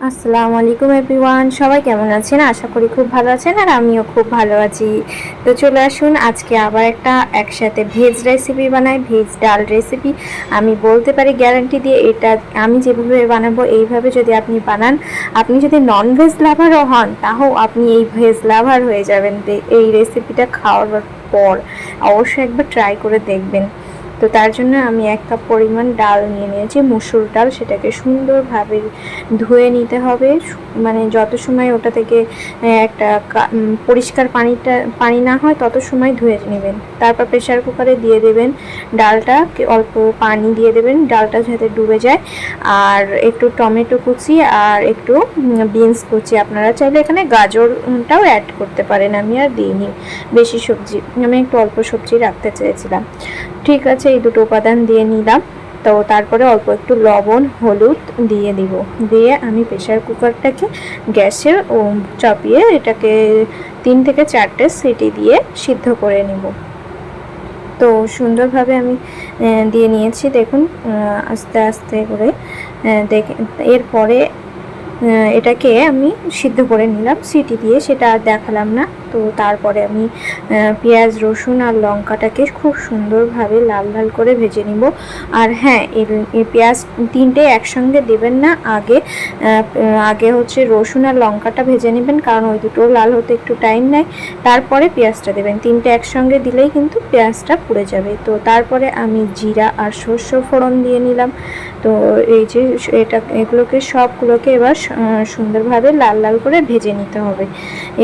আসসালামু আলাইকুম এভরিওয়ান, সবাই কেমন আছেন? আশা করি খুব ভালো আছেন আর আমিও খুব ভালো আছি। তো চলে আসুন, আজকে আবার একটা একসাথে ভেজ রেসিপি বানাই, ভেজ ডাল রেসিপি। আমি বলতে পারি গ্যারান্টি দিয়ে, এটা আমি যেভাবে বানাবো এইভাবে যদি আপনি বানান, আপনি যদি নন ভেজ লাভারও হন তাও আপনি এই ভেজ লাভার হয়ে যাবেন এই রেসিপিটা খাওয়ার পর। অবশ্যই একবার ট্রাই করে দেখবেন। তো তার জন্য আমি 1 কাপ পরিমাণ ডাল নিয়ে নিয়েছি, মুসুর ডাল। সেটাকে সুন্দরভাবে ধুয়ে নিতে হবে, মানে যত সময় ওটা থেকে একটা পরিষ্কার পানি না হয় তত সময় ধুয়ে নেবেন। তারপর প্রেশার কুকারে দিয়ে দেবেন ডালটা, অল্প পানি দিয়ে দেবেন, ডালটা যাতে ডুবে যায়। আর একটু টমেটো কুচি আর একটু বিনস কুচি, আপনারা চাইলে এখানে গাজরটাও অ্যাড করতে পারেন। আমি আর দিইনি বেশি সবজি, আমি একটু অল্প সবজি রাখতে চেয়েছিলাম। ঠিক আছে, এই দুটো উপাদান দিয়ে নিলাম। তো তারপরে অল্প একটু লবণ হলুদ দিয়ে দিব, দিয়ে আমি প্রেশার কুকারটাকে গ্যাসের চাপিয়ে এটাকে 3 থেকে 4টে সিটি দিয়ে সিদ্ধ করে নিব। তো সুন্দরভাবে আমি দিয়ে নিয়েছি, দেখুন আস্তে আস্তে করে দেখে। এরপরে এটাকে আমি সিদ্ধ করে নিলাম সিটি দিয়ে, সেটা আর দেখালাম না। তো তারপরে আমি পেঁয়াজ রসুন আর লঙ্কাটাকে খুব সুন্দরভাবে লাল লাল করে ভেজে নিব। আর হ্যাঁ, এই পেঁয়াজ 3টে একসঙ্গে দেবেন না, আগে হচ্ছে রসুন আর লঙ্কাটা ভেজে নেবেন, কারণ ওই দুটো লাল হতে একটু টাইম নেয়। তারপরে পেঁয়াজটা দেবেন, 3টে একসঙ্গে দিলেই কিন্তু পেঁয়াজটা পুড়ে যাবে। তো তারপরে আমি জিরা আর সর্ষে ফোড়ন দিয়ে নিলাম। তো এই যে এগুলোকে সবগুলোকে এবার সুন্দরভাবে লাল লাল করে ভেজে নিতে হবে।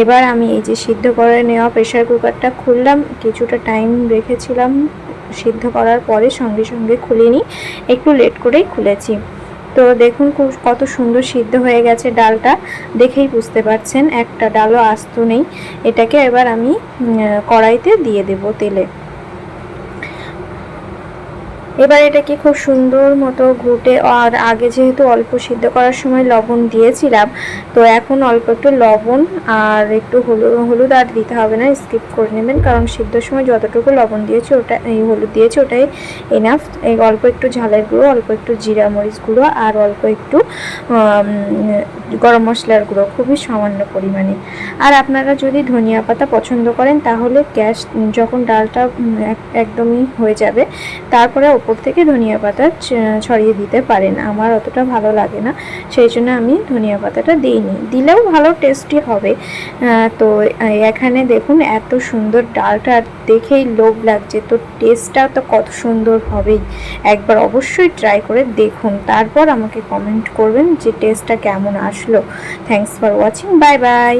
এবার আমি এই যে সিদ্ধ করে নেওয়া প্রেশার কুকারটা খুললাম, কিছুটা টাইম রেখেছিলাম সিদ্ধ করার পরে, সঙ্গে সঙ্গে খুলিনি, একটু লেট করেই খুলেছি। তো দেখুন কত সুন্দর সিদ্ধ হয়ে গেছে ডালটা, দেখেই বুঝতে পারছেন একটা ডালও আস্ত নেই। এটাকে এবার আমি কড়াইতে দিয়ে দেব তেলে। এবার এটাকে খুব সুন্দর মতো ঘুটে, আর আগে যেহেতু অল্প সিদ্ধ করার সময় লবণ দিয়েছিলাম, তো এখন অল্প একটু লবণ আর একটু হলুদ আর দিতে হবে না, স্কিপ করে নেবেন, কারণ সিদ্ধর সময় যতটুকু লবণ দিয়েছি ওটা, এই হলুদ দিয়েছি ওটাই এনাফ। এই অল্প একটু ঝালের গুঁড়ো, অল্প একটু জিরা মরিচ গুঁড়ো আর অল্প একটু গরম মশলার গুঁড়ো, খুবই সামান্য পরিমাণে। আর আপনারা যদি ধনিয়া পাতা পছন্দ করেন তাহলে গ্যাস যখন ডালটা একদমই হয়ে যাবে তারপরে ওপর থেকে ধনিয়া পাতা ছড়িয়ে দিতে পারেন। আমার অতটা ভালো লাগে না, সেই জন্য আমি ধনিয়া পাতাটা দিইনি, দিলেও ভালো টেস্টি হবে। তো এখানে দেখুন এত সুন্দর ডালটা দেখেই লোভ লাগছে, তো টেস্টটা তো কত সুন্দর হবেই। একবার অবশ্যই ট্রাই করে দেখুন, তারপর আমাকে কমেন্ট করবেন যে টেস্টটা কেমন আসলো। Thanks for watching, bye bye.